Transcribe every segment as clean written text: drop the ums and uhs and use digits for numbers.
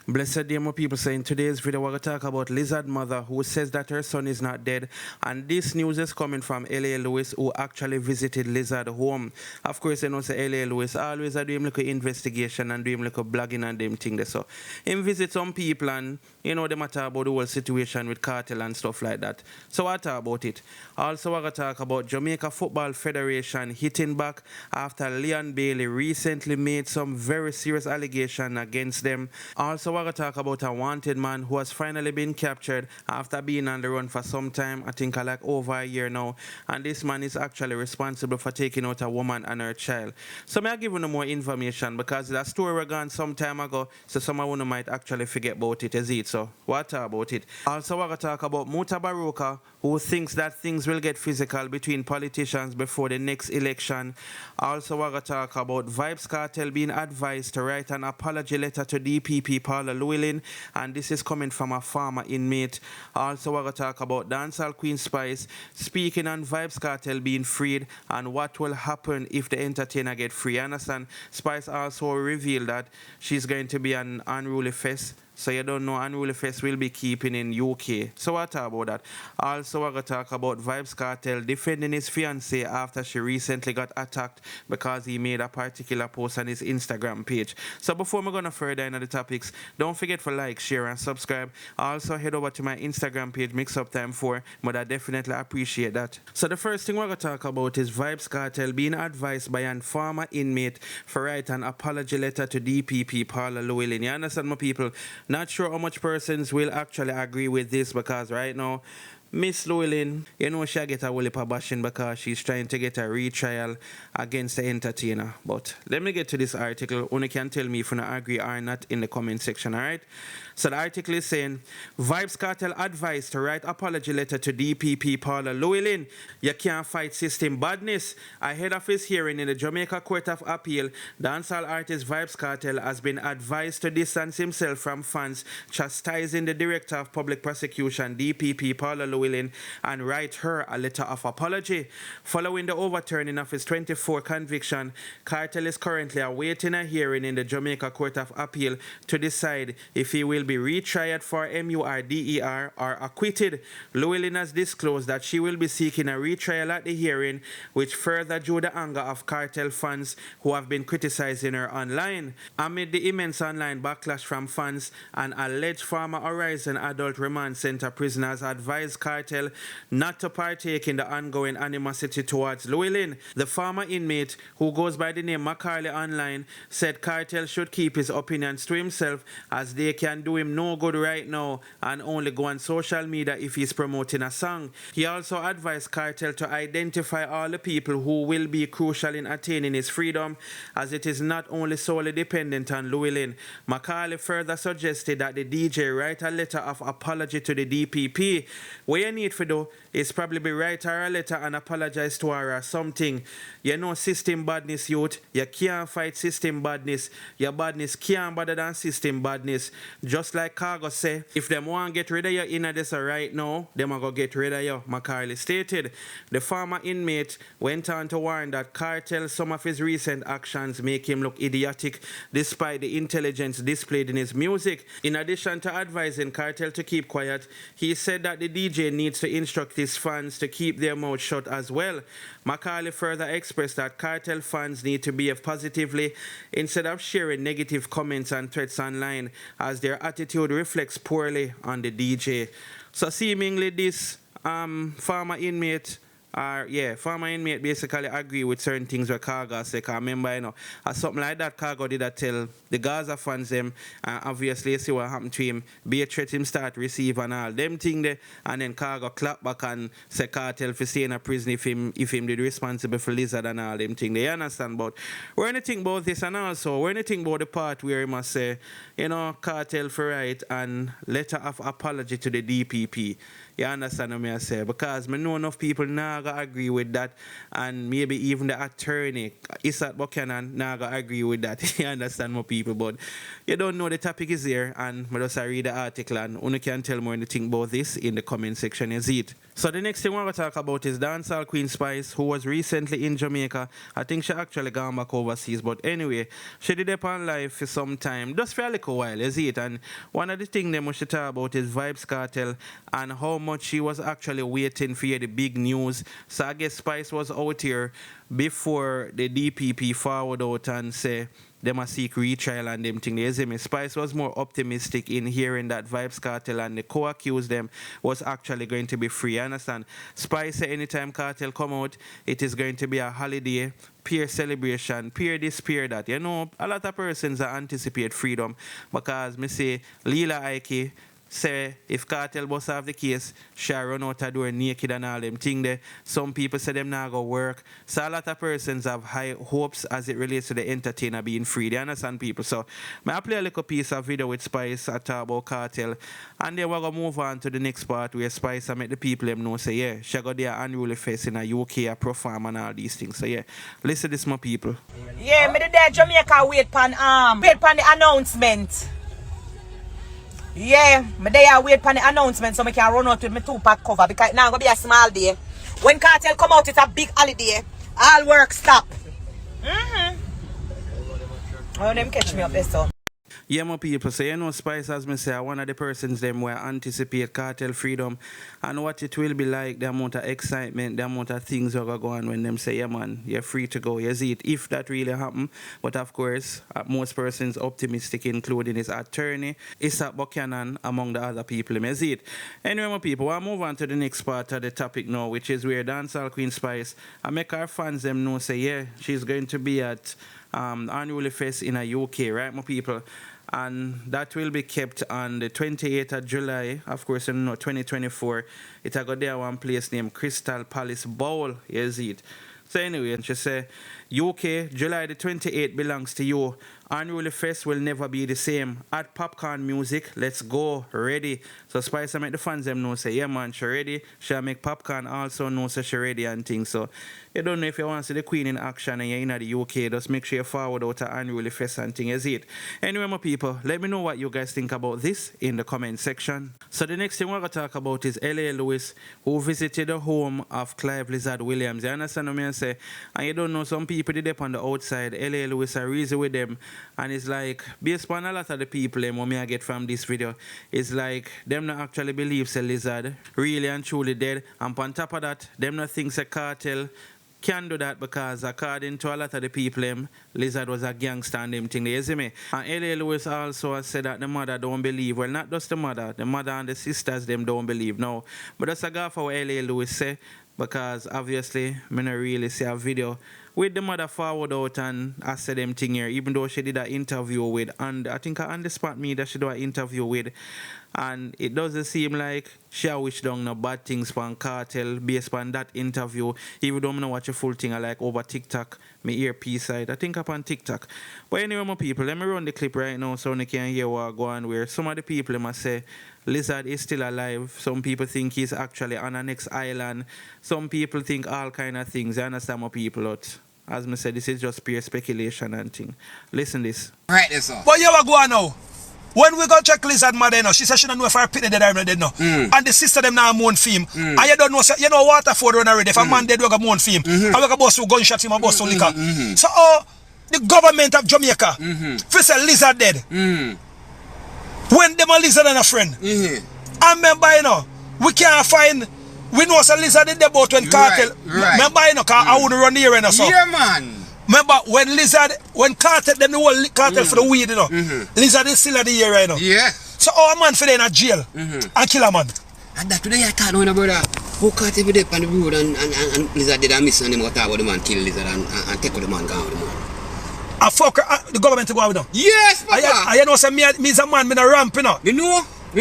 Blessed day, my people. So in today's video, we're going to talk about Lizard mother who says that her son is not dead. And this news is coming from L.A. Lewis, who actually visited Lizard home. Of course, you know, say L.A. Lewis always do him like an investigation and do him like a blogging and them thing. So him visit some people and, you know, they matter about the whole situation with Cartel and stuff like that. So I talk about it. Also, we're going to talk about Jamaica Football Federation hitting back after Leon Bailey recently made some very serious allegations against them. Also, we're going to talk about a wanted man who has finally been captured after being on the run for some time, I think like over a year now. And this man is actually responsible for taking out a woman and her child. So may I give you no more information because that story was gone some time ago, so some of you might actually forget about it, is it? So what about it? Also, we're going to talk about Muta Baruka, who thinks that things will get physical between politicians before the next election. Also, we're going to talk about VYBZ Cartel being advised to write an apology letter to DPP Llewellyn, and this is coming from a former inmate. Also, we're going to talk about dancehall Queen Spice speaking on VYBZ Cartel being freed and what will happen if the entertainer get free. Understand? Spice also revealed that she's going to be an unruly fest. So you don't know Unruly Fest will be keeping in UK. So what about that? Also, we're going to talk about VYBZ Cartel defending his fiancee after she recently got attacked because he made a particular post on his Instagram page. So before we're going to further into the topics, don't forget to like, share, and subscribe. Also, head over to my Instagram page, Mix Up Time 4, but I definitely appreciate that. So the first thing we're going to talk about is VYBZ Cartel being advised by a former inmate for write an apology letter to DPP Llewellyn. You understand, my people? Not sure how much persons will actually agree with this because right now, Miss Llewellyn, you know she'll get a whole heap of bashing because she's trying to get a retrial against the entertainer. But let me get to this article. Only can tell me if you agree or not in the comment section, alright? So the article is saying, VYBZ Cartel advised to write apology letter to DPP Llewellyn. You can't fight system badness. Ahead of his hearing in the Jamaica Court of Appeal, dancehall artist VYBZ Cartel has been advised to distance himself from fans chastising the Director of Public Prosecution, DPP Llewellyn, and write her a letter of apology. Following the overturning of his 24 conviction, Cartel is currently awaiting a hearing in the Jamaica Court of Appeal to decide if he will be retried for MURDER or acquitted. Llewellyn has disclosed that she will be seeking a retrial at the hearing, which further drew the anger of Cartel fans who have been criticizing her online. Amid the immense online backlash from fans, an alleged former Horizon Adult Remand Center prisoners advised Cartel not to partake in the ongoing animosity towards Llewellyn. The former inmate, who goes by the name Macaulay online, said Cartel should keep his opinions to himself as they can do him no good right now and only go on social media if he's promoting a song. He also advised Cartel to identify all the people who will be crucial in attaining his freedom, as it is not only solely dependent on Llewellyn. Macaulay further suggested that the DJ write a letter of apology to the DPP. What you need to do is probably write her a letter and apologize to her or something. You know system badness, youth. You can't fight system badness. Your badness can't better than system badness. Just like Cargo say, if them want to get rid of you in this right now, them are going to get rid of you, Macaulay stated. The former inmate went on to warn that Cartel, some of his recent actions make him look idiotic despite the intelligence displayed in his music. In addition to advising Cartel to keep quiet, he said that the DJ needs to instruct his fans to keep their mouth shut as well. Macaulay further expressed that Cartel fans need to behave positively instead of sharing negative comments and threats online, as their attitude reflects poorly on the DJ. So seemingly this former inmate basically agree with certain things where Cargo say. Cause remember, you know, something like that Cargo did tell the Gaza fans them, obviously you see what happened to him, be a threat him start receive and all them thing there, and then Cargo clap back and say Cartel for stay in a prison if him did responsible for Lizard and all them thing. They understand about we're anything about this, and also we're anything about the part where he must say, you know, Cartel for write and letter of apology to the DPP. You understand what I say? Because I know enough people now not gonna agree with that, and maybe even the attorney, Isat Buchanan, not gonna agree with that. You understand, my people? But you don't know the topic is here, and I just read the article, and you can tell more anything about this in the comment section. You see it. So the next thing we're gonna talk about is dancehall Queen Spice, who was recently in Jamaica. I think she actually gone back overseas, but anyway, she did up on live for some time, just for a little while, you see it. And one of the things they must talk about is VYBZ Cartel and how much she was actually waiting for the big news. So I guess Spice was out here before the DPP forward out and say them a seek retrial and them thing. You see me? Spice was more optimistic in hearing that VYBZ Cartel and the co-accused them was actually going to be free. You understand? Spice say anytime Cartel come out, it is going to be a holiday, peer celebration, peer this, peer that. You know, a lot of persons anticipate freedom because me say Lila Ike say if Cartel boss have the case, she run out the door naked and all them thing there. Some people say them not go work. So a lot of persons have high hopes as it relates to the entertainer being free. They understand, people? So I play a little piece of video with Spice at talk about Cartel, and then we're gonna move on to the next part where Spice make the people them know say yeah, she got their unruly face in a UK a perform and all these things. So yeah, listen to this, my people. Yeah, me there Jamaica wait pan the announcement. Yeah, me there wait for the announcement so I can run out with my 2-pack cover because now gonna be a small day. When Cartel come out, it's a big holiday. All work stop. Oh, them catch me up there, so. Yeah, my people, so you know Spice, as me say, one of the persons them where anticipate Cartel freedom and what it will be like, the amount of excitement, the amount of things that are going on when them say, yeah man, you're free to go. You see it, if that really happen. But of course, most persons optimistic, including his attorney, Isat Buchanan, among the other people. You see it. Anyway, my people, we'll move on to the next part of the topic now, which is where dancehall Queen Spice, I make our fans them know, say, yeah, she's going to be at Unruly Fest in a UK, right, my people? And that will be kept on the 28th of July, of course, you know, 2024. It will go there one place named Crystal Palace Bowl, you see it. So anyway, and she say, UK, July the 28th belongs to you. Unruly Fest will never be the same. At Popcorn Music, let's go, ready. So Spice make the fans them know, say, yeah man, she ready. She'll make Popcorn also know, say she ready and things. So you don't know if you want to see the Queen in action and you're in the UK, just make sure you forward out to Unruly Fest and thing, is it? Anyway, my people, let me know what you guys think about this in the comment section. So the next thing we're going to talk about is L.A. Lewis, who visited the home of Clive Lizard Williams. You understand what I say? And you don't know, some people did up on the outside, L.A. Lewis are reason with them. And it's like, based on a lot of the people what I get from this video, it's like, them not actually believe say Lizard really and truly dead. And on top of that, them not think say Cartel can do that because according to a lot of the people, Lizard was a gangster and them thing, you see me? And L.A. Lewis also has said that the mother don't believe. Well, not just the mother and the sisters them don't believe, no. But that's a guy for what L.A. Lewis say, because obviously, I don't really see a video with the mother forward out and I said them thing here, even though she did an interview with, and I think on the spot me that she do an interview with, and it doesn't seem like she wish down no bad things from Cartel based on that interview. Even though I don't watch a full thing, I like over TikTok, my earpiece side, I think upon TikTok. But anyway, my people, let me run the clip right now so you can hear what go on where some of the people must say Lizard is still alive. Some people think he's actually on the next island. Some people think all kind of things. I understand my people out. As I said, this is just pure speculation and thing. Listen this. Right this one. But you what go on now? When we go check Lizard mother, you know, she said she don't know if her pitney dead or not dead now. And the sister them now mourn fame. And you don't know, you know Waterford run already. If a man dead, we go mourn fame. And we go bust two gunshots him and bust two liquor. So the government of Jamaica, first say Lizard dead. When them a Lizard and a friend. And remember, you know, we can't find. We know say Lizard did about when Cartel. Remember, you know, cause I wouldn't run here and so. Yeah, man. Remember when Cartel, them the whole Cartel for the weed, you know. Lizard is still at the year right now. Yeah. So our man for in a jail and kill a man. And that today I can't know, brother. Who Cartel with on the road and Lizard did a miss and them got about the man, kill Lizard and take out the man, go out the man. And fuck the government to go out with them. Yes, papa. I know say me is a man, me a ramp, you know. You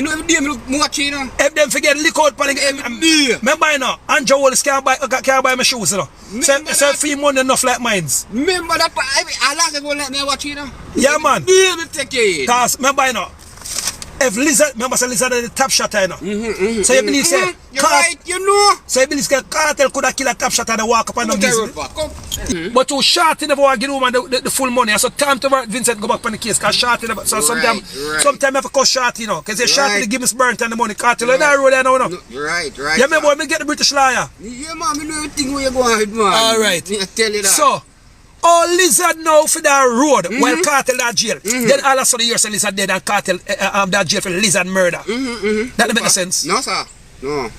know every day me look watching, you know. If them forget lick out panic remember you know, Andrew Wallace can't buy my shoes, you know. Say free money enough like mines. Remember that I last go let me watch, you know. Yeah man. Me take it. Cause remember you know, If Lizard, remember say Lizard is the top shot, you know. So you believe say, You're right, you know. so you believe say Cartel could have killed a top shot and walk up on the business. But to Shorty never want to give the woman the full money. So time to Vincent go back on the case because Shorty never, so sometimes you have to call Shorty, you know. Because Shorty they give Miss Burnt and the money. Cartel on that road there now, you know. Right. You remember when we get the British lawyer? Yeah, man, I know everything where you go ahead, man. All right. I tell you that. So, all Lizard now for that road while Cartel that jail. Then all of a sudden you say Lizard dead and Cartel that jail for Lizard murder. That don't make no sense. No, sir. No,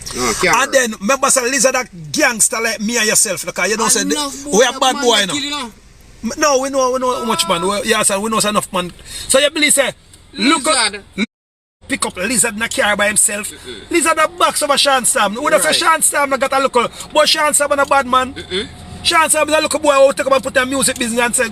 can't. And then remember say Lizard that gangster like me and yourself. Because you don't say we are bad boy, you know. No, we know how much man. Yes, we know enough man. So you believe say look up, pick up Lizard in a car by himself. Lizard a box of a Sean Stam. Would have say Sean Stam got a look, but Sean Stam a bad man. Sean Stam is a look boy who take up and put a music business and say,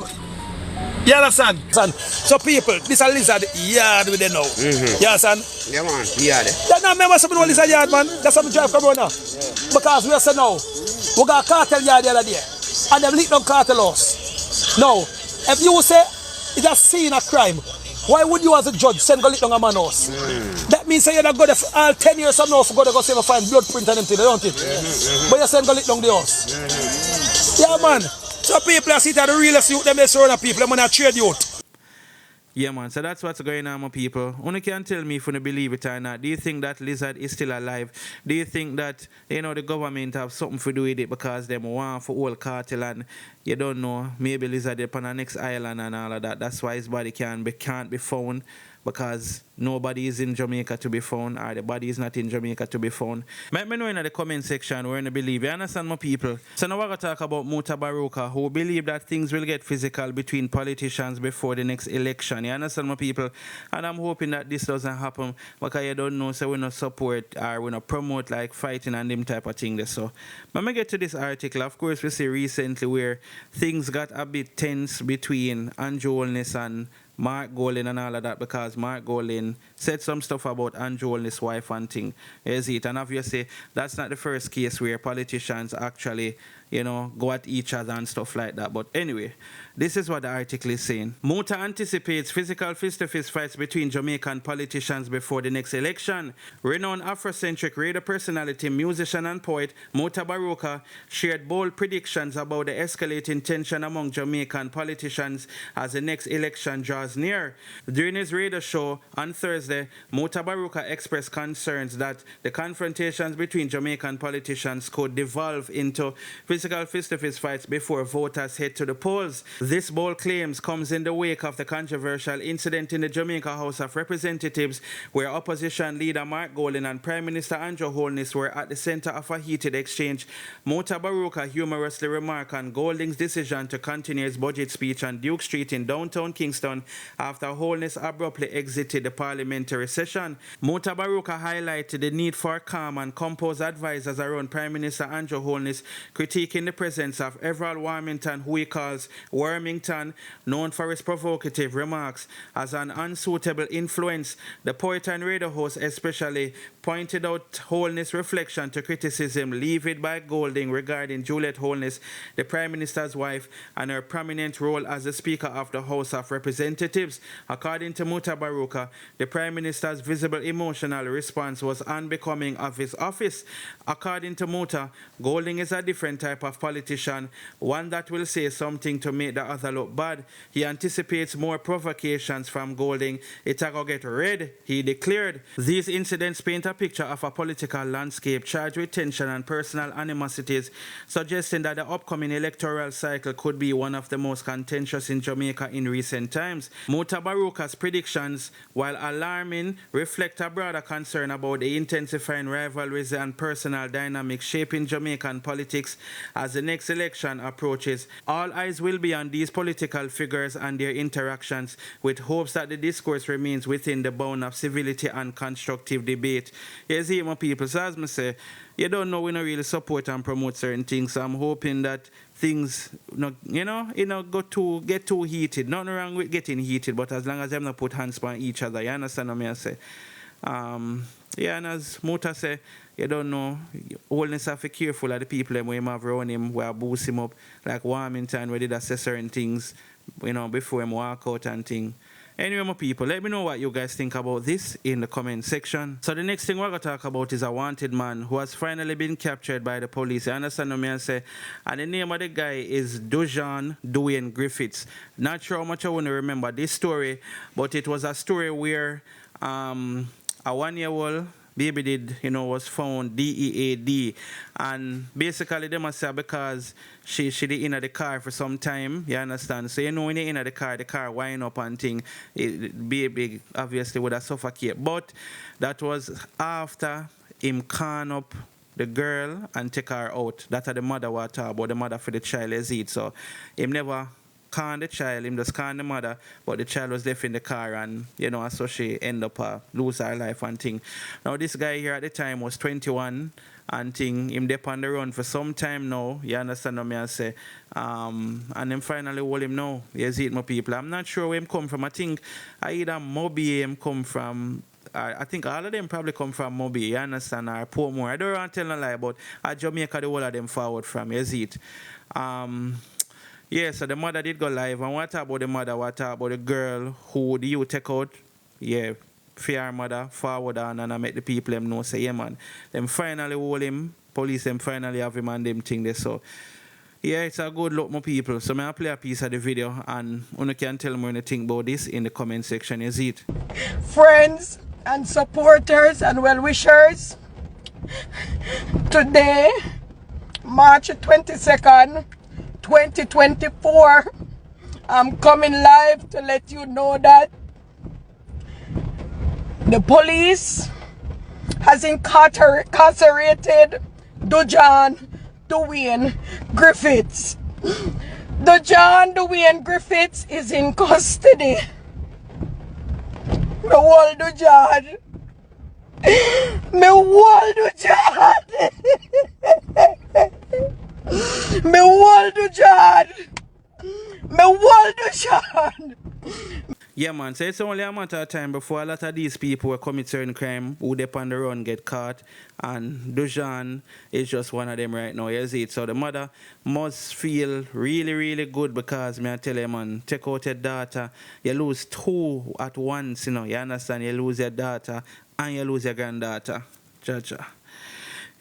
you understand? So people, this a Lizard yard with them now. You understand? Yeah, man, yard. You don't remember something about Lizard yard, man? That's how we drive come around now. Because we are saying now, we got a Cartel yard the other day, and them leak down Cartel house. Now, if you say it's a scene of crime, why would you as a judge send go lick down a man house? That means say you're not good for all 10 years from now for go to save a find blood print and everything, don't it? But you send go lick down the house. Yeah, man. So people are sitting at the realest youth, them surround people, them want to trade youth. Yeah, man. So that's what's going on, my people. Only can tell me if you believe it or not. Do you think that Lizard is still alive? Do you think that, you know, the government have something to do with it because they want for all Cartel and you don't know, maybe Lizard is on the next island and all of that. That's why his body can't be found because nobody is in Jamaica to be found or the body is not in Jamaica to be found. Let me know in the comment section where you believe. You understand, my people? So now we're going to talk about Muta Baruka, who believe that things will get physical between politicians before the next election. You understand, my people? And I'm hoping that this doesn't happen because you don't know, so we don't support or we don't promote like fighting and them type of things. So when we get to this article, of course, we see recently where things got a bit tense between Andrew Holness and Mark Golding and all of that because Mark Golding said some stuff about Andrew Holness' wife and thing. Is it? And obviously, that's not the first case where politicians actually, you know, go at each other and stuff like that. But anyway, this is what the article is saying. Muta anticipates physical fist-to-fist fights between Jamaican politicians before the next election. Renowned Afrocentric radio personality, musician and poet Muta Baruka shared bold predictions about the escalating tension among Jamaican politicians as the next election draws near. During his radio show on Thursday, Muta Baruka expressed concerns that the confrontations between Jamaican politicians could devolve into physical fist-to-fist fights before voters head to the polls. This bold claims comes in the wake of the controversial incident in the Jamaica House of Representatives where opposition leader Mark Golding and Prime Minister Andrew Holness were at the center of a heated exchange. Muta Baruka humorously remarked on Golding's decision to continue his budget speech on Duke Street in downtown Kingston after Holness abruptly exited the parliamentary session. Muta Baruka highlighted the need for calm and composed advisors around Prime Minister Andrew Holness, critiquing the presence of Everald Warmington, who he calls Wormington, known for his provocative remarks, as an unsuitable influence. The poet and radio host especially pointed out Holness' reflection to criticism levied by Golding regarding Juliet Holness, the Prime Minister's wife, and her prominent role as the Speaker of the House of Representatives. According to Muta Baruka, the Prime Minister's visible emotional response was unbecoming of his office. According to Muta, Golding is a different type of politician, one that will say something to make the other look bad. He anticipates more provocations from Golding. It'll go get red, he declared. These incidents paint a picture of a political landscape charged with tension and personal animosities, suggesting that the upcoming electoral cycle could be one of the most contentious in Jamaica in recent times. Muta Baruka's predictions, while alarming, reflect a broader concern about the intensifying rivalries and personal dynamics shaping Jamaican politics as the next election approaches. All eyes will be on these political figures and their interactions, with hopes that the discourse remains within the bound of civility and constructive debate. You see, my people, so as I say, you don't know, we don't really support and promote certain things, so I'm hoping that things, get too heated. Nothing wrong with getting heated, but as long as them not put hands on each other, you understand what I say? Yeah, and as Muta say, you don't know, Holness have to be careful of the people that we have around him, where boost him up, like Warmington, where did assess certain things, before him walk out and thing. Anyway, my people, let me know what you guys think about this in the comment section. So the next thing we're going to talk about is a wanted man who has finally been captured by the police. You understand what I say? And the name of the guy is Dujan Dwayne Griffiths. Not sure how much I want to remember this story, but it was a story where a 1-year-old baby was found DEAD, and basically they must say because she did in the car for some time, you understand? So when you're in the car wind up and thing, baby obviously would have suffocated. But that was after him can up the girl and take her out. That's how the mother was talking about, the mother for the child is it. So him never can the child, him just can the mother, but the child was left in the car, and so she end up lose her life and thing. Now this guy here at the time was 21 and thing, him dep on the run for some time now, you understand what I say, and then finally hold him now, you see it, my people. I'm not sure where him come from. I think either Moby him come from, I think all of them probably come from Moby, you understand, or Portmore. I don't want to tell no lie, but at Jamaica the whole of them forward from, you see it. Yeah, so the mother did go live, and what about the mother, what about the girl who the youth take out? Yeah, fear mother, forward on, and I make the people them know, say, yeah, man. Them finally hold him, police them finally have him and them thing there, so. Yeah, it's a good look, my people. So I'll play a piece of the video, and you can tell me anything about this in the comment section, you see it? Friends and supporters and well-wishers, today, March 22nd, 2024, I'm coming live to let you know that the police has incarcerated Dujan Dwayne Griffiths. Dujan Dwayne Griffiths is in custody. Me hold Dujan. Me hold Dujan. Me hold Dujan. Me hold Dujan. Yeah, man, so it's only a matter of time before a lot of these people who commit certain crime who they on the run get caught, and Dujan is just one of them right now, you see it? So the mother must feel really, really good, because me I tell you, man, take out your daughter, you lose two at once, you understand? You lose your daughter and you lose your granddaughter. Jaja.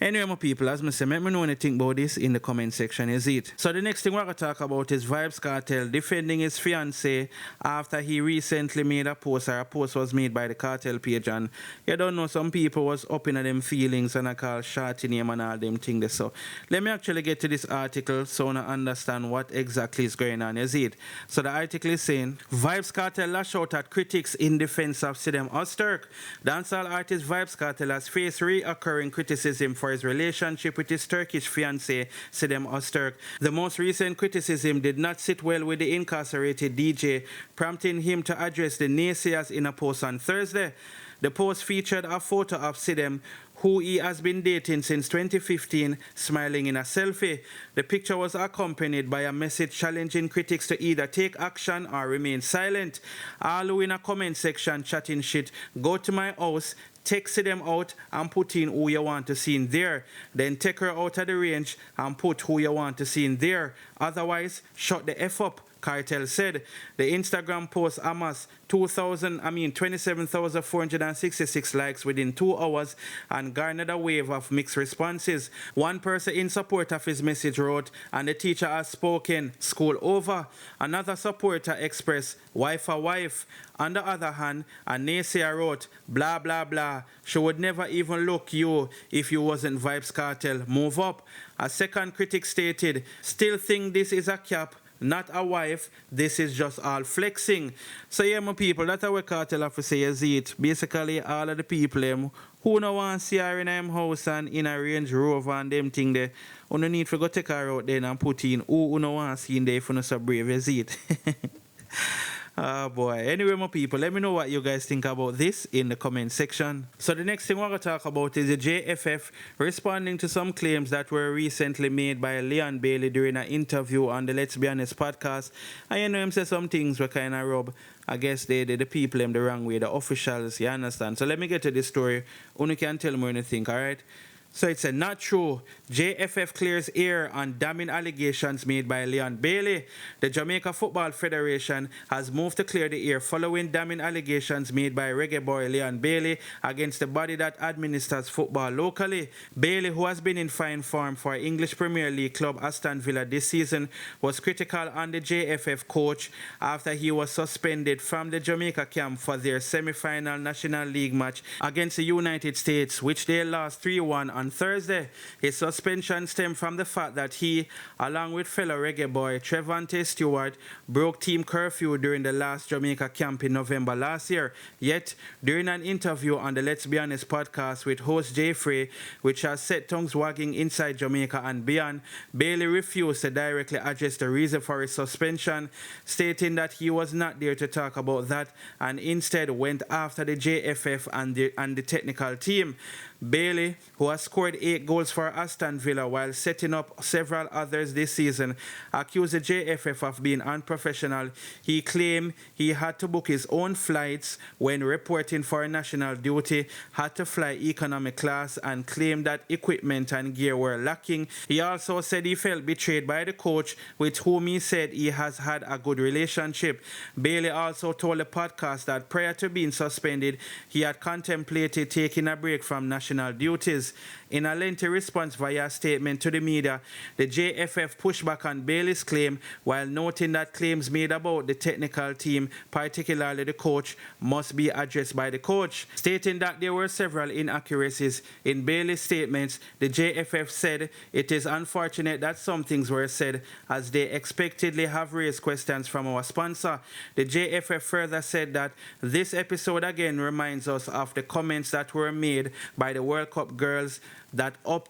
Anyway, my people, as I say, let me know anything about this in the comment section, is it? So the next thing we're going to talk about is VYBZ Cartel defending his fiancee after he recently made a post, or a post was made by the Cartel page, and you don't know, some people was up in them feelings and I call shorty name and all them things. So let me actually get to this article so I understand what exactly is going on, is it? So the article is saying, VYBZ Cartel lash out at critics in defense of Sidem Osterk. Dancehall artist VYBZ Cartel has faced reoccurring criticism for his relationship with his Turkish fiancée, Sidem Osterk. The most recent criticism did not sit well with the incarcerated DJ, prompting him to address the naysayers in a post on Thursday. The post featured a photo of Sidem, who he has been dating since 2015, smiling in a selfie. The picture was accompanied by a message challenging critics to either take action or remain silent. All who in a comment section chatting shit, go to my house, take them out and put in who you want to see in there. Then take her out of the range and put who you want to see in there. Otherwise, shut the F up, Cartel said. The Instagram post amassed 27,466 likes within 2 hours and garnered a wave of mixed responses. One person in support of his message wrote, "And the teacher has spoken, school over." Another supporter expressed, "Wife a wife." On the other hand, a naysayer wrote, "Blah, blah, blah. She would never even look you if you wasn't VYBZ Cartel. Move up." A second critic stated, "Still think this is a cap, not a wife. This is just all flexing." So yeah, my people, that's how we Cartel have to say, you see it. Basically, all of the people who no want to see her in her house and in a Range Rover and them thing there, you no need to go take her out there and put in who no want to see in there if you not so brave, you see it. Oh boy. Anyway, my people, let me know what you guys think about this in the comment section. So the next thing we're going to talk about is the JFF responding to some claims that were recently made by Leon Bailey during an interview on the Let's Be Honest podcast. And him say some things were kind of rub, I guess the people the wrong way, the officials, you understand? So let me get to this story. You can tell me what you think, alright? So it's a not true. JFF clears air on damning allegations made by Leon Bailey. The Jamaica Football Federation has moved to clear the air following damning allegations made by reggae boy Leon Bailey against the body that administers football locally. Bailey, who has been in fine form for English Premier League club Aston Villa this season, was critical on the JFF coach after he was suspended from the Jamaica camp for their semi-final National League match against the United States, which they lost 3-1 on Thursday. His suspension stemmed from the fact that he, along with fellow reggae boy Trevante Stewart, broke team curfew during the last Jamaica camp in November last year. Yet, during an interview on the Let's Be Honest podcast with host Jay Frey, which has set tongues wagging inside Jamaica and beyond, Bailey refused to directly address the reason for his suspension, stating that he was not there to talk about that and instead went after the JFF and the technical team. Bailey, who has scored 8 goals for Aston Villa while setting up several others this season, accused the JFF of being unprofessional. He claimed he had to book his own flights when reporting for national duty, had to fly economy class, and claimed that equipment and gear were lacking. He also said he felt betrayed by the coach, with whom he said he has had a good relationship. Bailey also told the podcast that prior to being suspended, he had contemplated taking a break from national duties. In a lengthy response via a statement to the media, the JFF pushed back on Bailey's claim while noting that claims made about the technical team, particularly the coach, must be addressed by the coach. Stating that there were several inaccuracies in Bailey's statements, the JFF said it is unfortunate that some things were said as they expectedly have raised questions from our sponsor. The JFF further said that this episode again reminds us of the comments that were made by the World Cup girls that up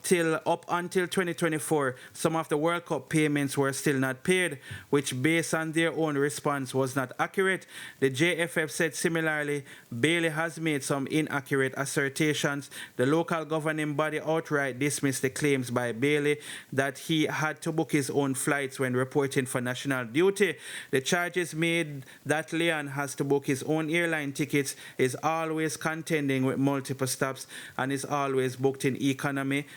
until 2024, some of the World Cup payments were still not paid, which based on their own response was not accurate. The JFF said similarly, Bailey has made some inaccurate assertions. The local governing body outright dismissed the claims by Bailey that he had to book his own flights when reporting for national duty. The charges made that Leon has to book his own airline tickets, is always contending with multiple stops, and is always booked in economy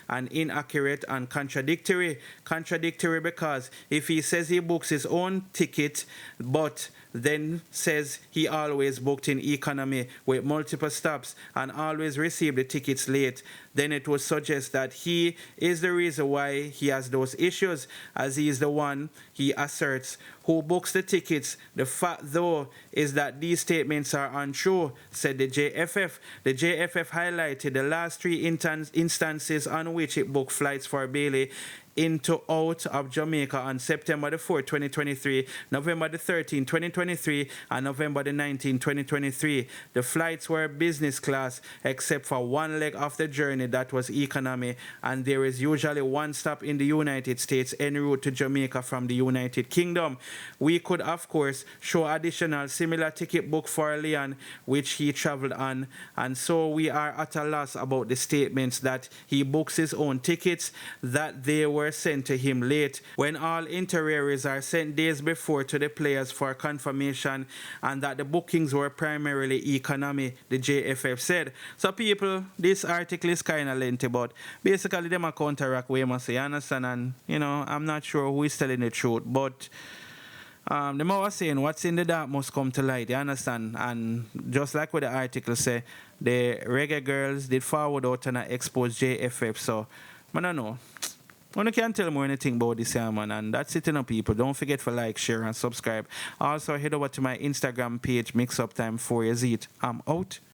and inaccurate and contradictory. Contradictory because if he says he books his own ticket but then says he always booked in economy with multiple stops and always received the tickets late, then it would suggest that he is the reason why he has those issues, as he is the one, he asserts, who books the tickets. The fact, though, is that these statements are untrue, said the JFF. The JFF highlighted the last 3 instances on which it booked flights for Bailey into out of Jamaica on September the 4th, 2023, November the 13th, 2023, and November the 19th, 2023. The flights were business class, except for one leg of the journey that was economy, and there is usually one stop in the United States en route to Jamaica from the United Kingdom. We could, of course, show additional similar ticket book for Leon, which he traveled on, and so we are at a loss about the statements that he books his own tickets, that they were sent to him late, when all itineraries are sent days before to the players for confirmation, and that the bookings were primarily economy, the JFF said. So people, this article is kind of lengthy, but basically them a counteract what you must say, you understand? And I'm not sure who is telling the truth, but the more was saying what's in the dark must come to light, you understand? And just like what the article say, the reggae girls did forward out and expose JFF, so I don't know. You can't tell me anything about this here, man. And that's it, people. Don't forget to like, share, and subscribe. Also, head over to my Instagram page, Mix Up Time 4 Years Eat. I'm out.